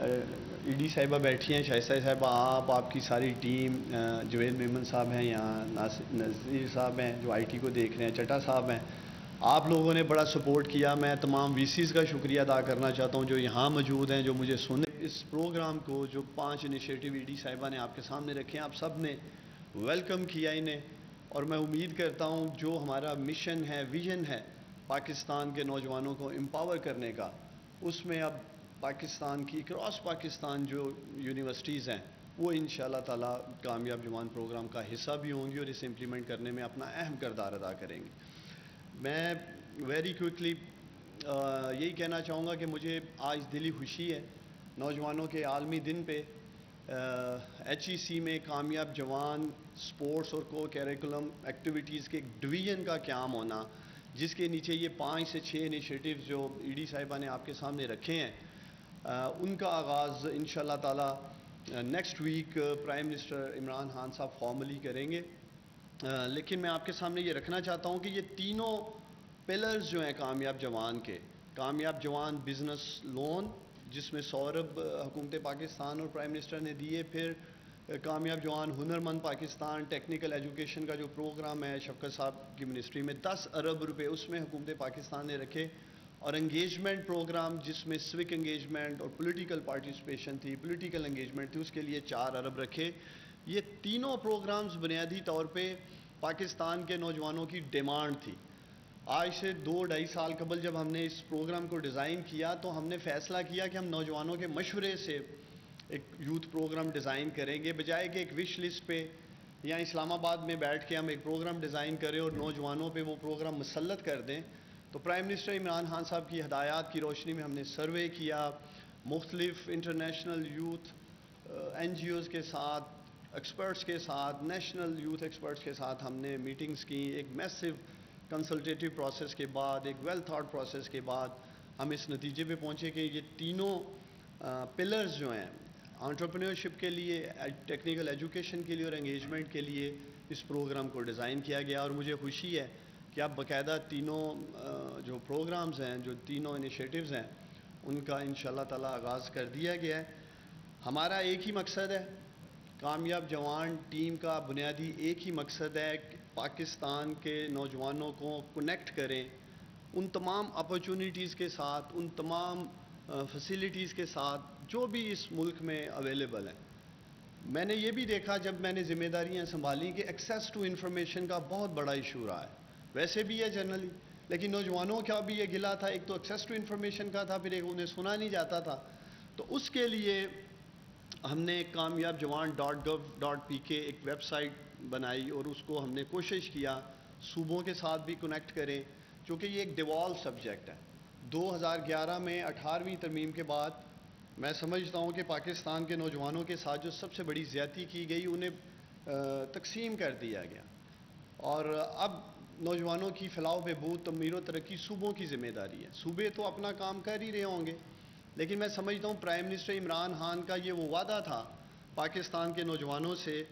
E D صاحبہ بیٹھی ہیں، شائستہ صاحبہ، آپ کی ساری ٹیم، جوید میمن صاحب ہیں یہاں، نذیر صاحب ہیں جو آئی ٹی کو دیکھ رہے ہیں، چٹا صاحب ہیں، آپ لوگوں نے بڑا سپورٹ کیا. میں تمام وی سیز کا شکریہ ادا کرنا چاہتا ہوں جو یہاں موجود ہیں، جو مجھے سنے. اس پروگرام کو جو 5 انیشیٹو ای ڈی صاحبہ نے آپ کے سامنے رکھے ہیں، آپ سب نے ویلکم کیا انہیں، اور میں امید کرتا ہوں جو ہمارا مشن ہے، ویژن ہے پاکستان کے نوجوانوں کو امپاور کرنے کا، اس میں اب پاکستان کی اکراس پاکستان جو یونیورسٹیز ہیں وہ انشاءاللہ تعالی کامیاب جوان پروگرام کا حصہ بھی ہوں گی اور اسے امپلیمنٹ کرنے میں اپنا اہم کردار ادا کریں گے. میں ویری کوئکلی یہی کہنا چاہوں گا کہ مجھے آج دلی خوشی ہے نوجوانوں کے عالمی دن پہ ایچ ای سی میں کامیاب جوان سپورٹس اور کو کیریکولم ایکٹیویٹیز کے ایک ڈویژن کا قیام ہونا، جس کے نیچے یہ 5 سے 6 انیشیٹیوز جو ای ڈی صاحبہ نے آپ کے سامنے رکھے ہیں، ان کا آغاز انشاءاللہ تعالی next week prime minister Imran Khan صاحب فارملی کریں گے. لیکن میں آپ کے سامنے یہ رکھنا چاہتا ہوں کہ یہ تینوں پلرز جو ہیں کامیاب جوان کے، کامیاب جوان بزنس لون جس میں 100 ارب حکومت پاکستان اور پرائم منسٹر نے دیے، پھر کامیاب جوان ہنرمند پاکستان ٹیکنیکل ایجوکیشن کا جو پروگرام ہے شفقت صاحب کی منسٹری میں 10 ارب روپے اس میں حکومت پاکستان نے رکھے، اور انگیجمنٹ پروگرام جس میں سوک انگیجمنٹ اور پولیٹیکل پارٹیسپیشن تھی، پولیٹیکل انگیجمنٹ تھی، اس کے لیے 4 ارب رکھے. یہ تینوں پروگرامز بنیادی طور پہ پاکستان کے نوجوانوں کی ڈیمانڈ تھی. آج سے 2-2.5 سال قبل جب ہم نے اس پروگرام کو ڈیزائن کیا تو ہم نے فیصلہ کیا کہ ہم نوجوانوں کے مشورے سے ایک یوتھ پروگرام ڈیزائن کریں گے، بجائے کہ ایک وش لسٹ پہ یا اسلام آباد میں بیٹھ کے ہم ایک پروگرام ڈیزائن کریں اور نوجوانوں پہ وہ پروگرام مسلط کر دیں. تو پرائم منسٹر عمران خان صاحب کی ہدایات کی روشنی میں ہم نے سروے کیا، مختلف international youth N G Os کے ساتھ، ایکسپرٹس کے ساتھ، نیشنل یوتھ ایکسپرٹس کے ساتھ ہم نے میٹنگز کی. ایک میسو کنسلٹیٹیو پروسیس کے بعد، ایک ویل تھاٹ پروسیس کے بعد ہم اس نتیجے پہ پہنچے کہ یہ تینوں پلرز جو ہیں انٹرپرینیورشپ کے لیے، ٹیکنیکل ایجوکیشن کے لیے اور انگیجمنٹ کے لیے اس پروگرام کو ڈیزائن کیا گیا. اور مجھے خوشی ہے کہ اب باقاعدہ تینوں جو پروگرامز ہیں، جو تینوں انیشیٹیوز ہیں، ان کا انشاءاللہ تعالی آغاز کر دیا گیا ہے. ہمارا ایک ہی مقصد ہے، کامیاب جوان ٹیم کا بنیادی ایک ہی مقصد ہے کہ پاکستان کے نوجوانوں کو کنیکٹ کریں ان تمام اپرچونیٹیز کے ساتھ، ان تمام فیسیلیٹیز کے ساتھ جو بھی اس ملک میں اویلیبل ہیں. میں نے یہ بھی دیکھا جب میں نے ذمہ داریاں سنبھالی کہ ایکسیس ٹو انفارمیشن کا بہت بڑا ایشو رہا ہے. ویسے بھی ہے جنرلی، لیکن نوجوانوں کا بھی یہ گلا تھا، ایک تو ایکسیس ٹو انفارمیشن کا تھا، پھر ایک انہیں سنا نہیں جاتا تھا. تو اس کے لیے ہم نے کامیاب جوان .gov.pk ایک ویب سائٹ بنائی اور اس کو ہم نے کوشش کیا صوبوں کے ساتھ بھی کنیکٹ کریں، چونکہ یہ ایک ڈیوالو سبجیکٹ ہے. 2011 میں 18ویں ترمیم کے بعد میں سمجھتا ہوں کہ پاکستان کے نوجوانوں کے ساتھ جو سب سے بڑی زیادتی کی گئی انہیں تقسیم کر دیا گیا، اور اب نوجوانوں کی فلاح و بہبود، تعمیر و ترقی صوبوں کی ذمہ داری ہے. صوبے تو اپنا کام کر ہی رہے ہوں گے، لیکن میں سمجھتا ہوں پرائم منسٹر عمران خان کا یہ وہ وعدہ تھا پاکستان کے نوجوانوں سے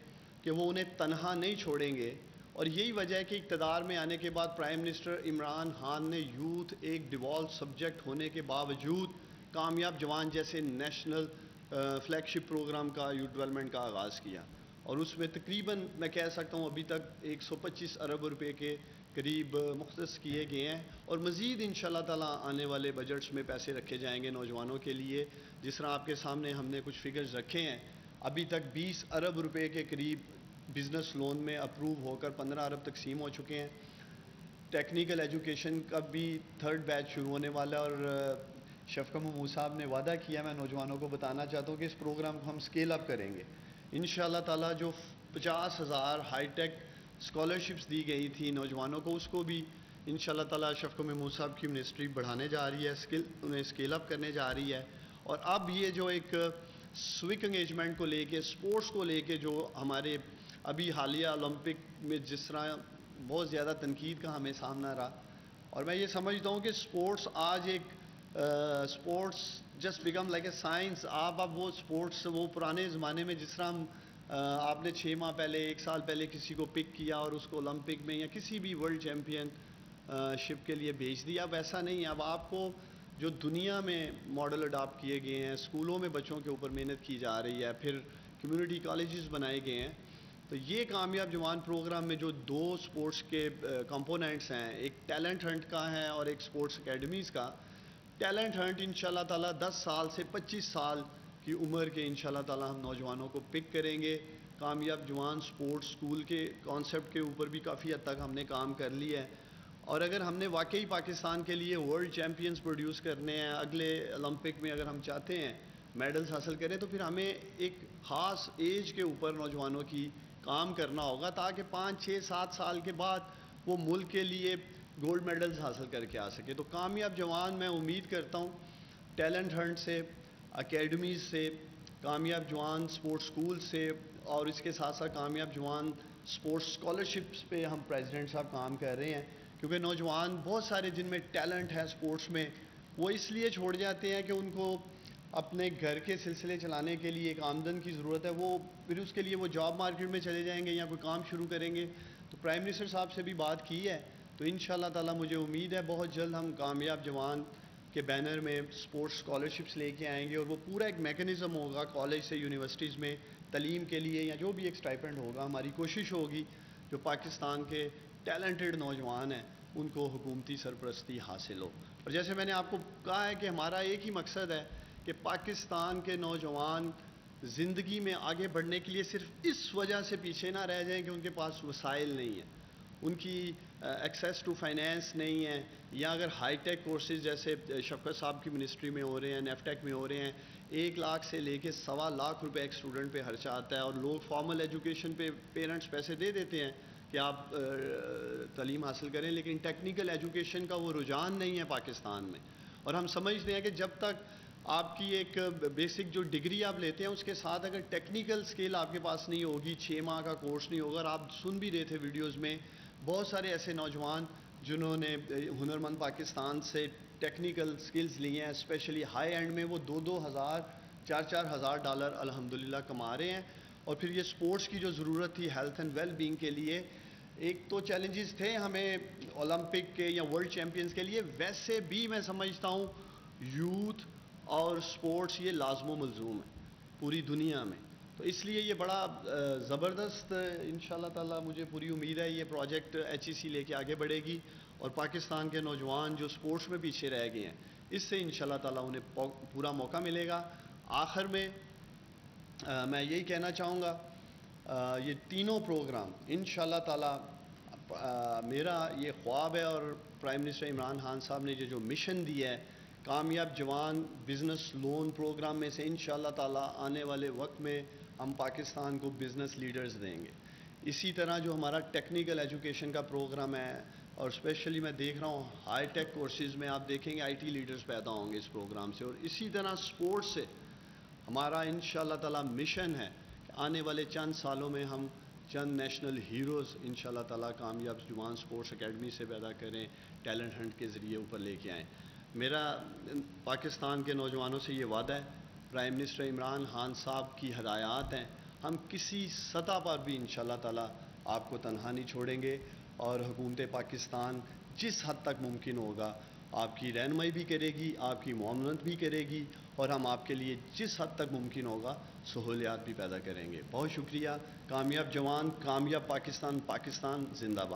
کہ وہ انہیں تنہا نہیں چھوڑیں گے. اور یہی وجہ ہے کہ اقتدار میں آنے کے بعد پرائم منسٹر عمران خان نے یوتھ ایک ڈیوالو سبجیکٹ ہونے کے باوجود کامیاب جوان جیسے نیشنل فلیگ شپ پروگرام کا یوتھ ڈیولپمنٹ کا آغاز کیا، اور اس میں تقریباً میں کہہ سکتا ہوں ابھی تک 125 ارب روپے کے قریب مختص کیے گئے ہیں، اور مزید انشاءاللہ تعالی آنے والے بجٹس میں پیسے رکھے جائیں گے نوجوانوں کے لیے. جس طرح آپ کے سامنے ہم نے کچھ فگرز رکھے ہیں، ابھی تک 20 ارب روپے کے قریب بزنس لون میں اپروو ہو کر 15 ارب تقسیم ہو چکے ہیں. ٹیکنیکل ایجوکیشن کا بھی 3rd بیچ شروع ہونے والا ہے، اور شفقت محمود صاحب نے وعدہ کیا، میں نوجوانوں کو بتانا چاہتا ہوں کہ اس پروگرام کو ہم اسکیل اپ کریں گے انشاءاللہ تعالی. جو 50,000 ہائی ٹیک اسکالرشپس دی گئی تھی نوجوانوں کو، اس کو بھی انشاءاللہ تعالی شفقت محمود صاحب کی منسٹری بڑھانے جا رہی ہے، انہیں اسکیل اپ کرنے جا رہی ہے. اور اب یہ جو ایک سوک انگیجمنٹ کو لے کے، سپورٹس کو لے کے جو ہمارے ابھی حالیہ اولمپک میں جس طرح بہت زیادہ تنقید کا ہمیں سامنا رہا، اور میں یہ سمجھتا ہوں کہ سپورٹس آج ایک sports just become like a science. آپ اب وہ سپورٹس وہ پرانے زمانے میں جس طرح آپ نے 6 ماہ پہلے 1 سال پہلے کسی کو پک کیا اور اس کو اولمپک میں یا کسی بھی ورلڈ چیمپئن شپ کے لیے بھیج دیا، اب ایسا نہیں ہے. اب آپ کو جو دنیا میں ماڈل اڈاپٹ کیے گئے ہیں، اسکولوں میں بچوں کے اوپر محنت کی جا رہی ہے، پھر کمیونٹی کالجز بنائے گئے ہیں، تو یہ کامیاب جوان پروگرام میں جو دو سپورٹس کے کمپوننٹس ہیں، ایک ٹیلنٹ ہنٹ کا ہے اور ایک سپورٹس اکیڈمیز کا. ٹیلنٹ ہنٹ انشاءاللہ تعالیٰ 10 سال سے 25 سال کی عمر کے انشاءاللہ تعالیٰ ہم نوجوانوں کو پک کریں گے. کامیاب جوان سپورٹس اسکول کے کانسیپٹ کے اوپر بھی کافی حد تک ہم نے کام کر لیا ہے، اور اگر ہم نے واقعی پاکستان کے لیے ورلڈ چیمپئنز پروڈیوس کرنے ہیں، اگلے اولمپک میں اگر ہم چاہتے ہیں میڈلز حاصل کریں، تو پھر ہمیں ایک خاص ایج کے اوپر نوجوانوں کی کام کرنا ہوگا، تاکہ 5 6 7 سال کے بعد وہ ملک کے لیے گولڈ میڈلز حاصل کر کے آ سکے. تو کامیاب جوان میں امید کرتا ہوں ٹیلنٹ ہنٹ سے، اکیڈمیز سے، کامیاب جوان سپورٹس اسکول سے، اور اس کے ساتھ ساتھ کامیاب جوان سپورٹس اسکالرشپس پہ ہم پریزیڈنٹ صاحب کام کر رہے ہیں. کیونکہ نوجوان بہت سارے جن میں ٹیلنٹ ہے سپورٹس میں، وہ اس لیے چھوڑ جاتے ہیں کہ ان کو اپنے گھر کے سلسلے چلانے کے لیے ایک آمدن کی ضرورت ہے، وہ پھر اس کے لیے وہ جاب مارکیٹ میں چلے جائیں گے یا کوئی کام شروع کریں گے. تو پرائم منسٹر صاحب سے بھی بات کی ہے، تو انشاءاللہ تعالیٰ مجھے امید ہے بہت جلد ہم کامیاب جوان کے بینر میں سپورٹس اسکالرشپس لے کے آئیں گے، اور وہ پورا ایک میکنزم ہوگا کالج سے یونیورسٹیز میں تعلیم کے لیے، یا جو بھی ایک اسٹائپنڈ ہوگا. ہماری کوشش ہوگی جو پاکستان کے ٹیلنٹڈ نوجوان ہیں ان کو حکومتی سرپرستی حاصل ہو. اور جیسے میں نے آپ کو کہا ہے کہ ہمارا ایک ہی مقصد ہے کہ پاکستان کے نوجوان زندگی میں آگے بڑھنے کے لیے صرف اس وجہ سے پیچھے نہ رہ جائیں کہ ان کے پاس وسائل نہیں ہیں، ان کی ایکسیس ٹو فائنینس نہیں ہے، یا اگر ہائی ٹیک کورسز جیسے شفقت صاحب کی منسٹری میں ہو رہے ہیں، نیفٹیک میں ہو رہے ہیں، 1 لاکھ سے لے کے 1.25 لاکھ روپے ایک اسٹوڈنٹ پہ خرچہ آتا ہے، اور لوگ فارمل ایجوکیشن پہ پیرنٹس پیسے دے دیتے ہیں کہ آپ تعلیم حاصل کریں، لیکن ٹیکنیکل ایجوکیشن کا وہ رجحان نہیں ہے پاکستان میں. اور ہم سمجھتے ہیں کہ جب تک آپ کی ایک بیسک جو ڈگری آپ لیتے ہیں اس کے ساتھ اگر ٹیکنیکل سکل آپ کے پاس نہیں ہوگی، 6 ماہ کا کورس نہیں ہوگا. اور آپ سن بھی رہے تھے ویڈیوز میں بہت سارے ایسے نوجوان جنہوں نے ہنرمند پاکستان سے ٹیکنیکل سکلز لی ہیں، اسپیشلی ہائی اینڈ میں وہ 2,000 4,000 $4,000 الحمدللہ کما رہے ہیں. اور پھر یہ سپورٹس کی جو ضرورت تھی ہیلتھ اینڈ ویل بینگ کے لیے، ایک تو چیلنجز تھے ہمیں اولمپک کے یا ورلڈ چیمپئنز کے لیے، ویسے بھی میں سمجھتا ہوں یوتھ اور سپورٹس یہ لازم و ملزوم ہے پوری دنیا میں. تو اس لیے یہ بڑا زبردست انشاءاللہ تعالیٰ مجھے پوری امید ہے یہ پروجیکٹ HEC لے کے آگے بڑھے گی، اور پاکستان کے نوجوان جو سپورٹس میں پیچھے رہ گئے ہیں اس سے انشاءاللہ تعالیٰ انہیں پورا موقع ملے گا. آخر میں میں یہی کہنا چاہوں گا، یہ تینوں پروگرام انشاءاللہ تعالیٰ میرا یہ خواب ہے، اور پرائم منسٹر عمران خان صاحب نے جو مشن دیا ہے کامیاب جوان بزنس لون پروگرام میں سے، انشاءاللہ تعالیٰ آنے والے وقت میں ہم پاکستان کو بزنس لیڈرز دیں گے. اسی طرح جو ہمارا ٹیکنیکل ایجوکیشن کا پروگرام ہے، اور اسپیشلی میں دیکھ رہا ہوں ہائی ٹیک کورسز میں آپ دیکھیں گے IT لیڈرز پیدا ہوں گے اس پروگرام سے. اور اسی طرح سپورٹس سے ہمارا انشاءاللہ تعالیٰ مشن ہے کہ آنے والے چند سالوں میں ہم چند نیشنل ہیروز انشاءاللہ تعالیٰ کامیاب جوان سپورٹس اکیڈمی سے پیدا کریں، ٹیلنٹ ہنٹ کے ذریعے اوپر لے کے آئیں. میرا پاکستان کے نوجوانوں سے یہ وعدہ ہے، پرائم منسٹر عمران خان صاحب کی ہدایات ہیں، ہم کسی سطح پر بھی انشاءاللہ تعالیٰ آپ کو تنہا نہیں چھوڑیں گے، اور حکومت پاکستان جس حد تک ممکن ہوگا آپ کی رہنمائی بھی کرے گی، آپ کی معاونت بھی کرے گی، اور ہم آپ کے لیے جس حد تک ممکن ہوگا سہولیات بھی پیدا کریں گے. بہت شکریہ. کامیاب جوان، کامیاب پاکستان، پاکستان زندہ باد.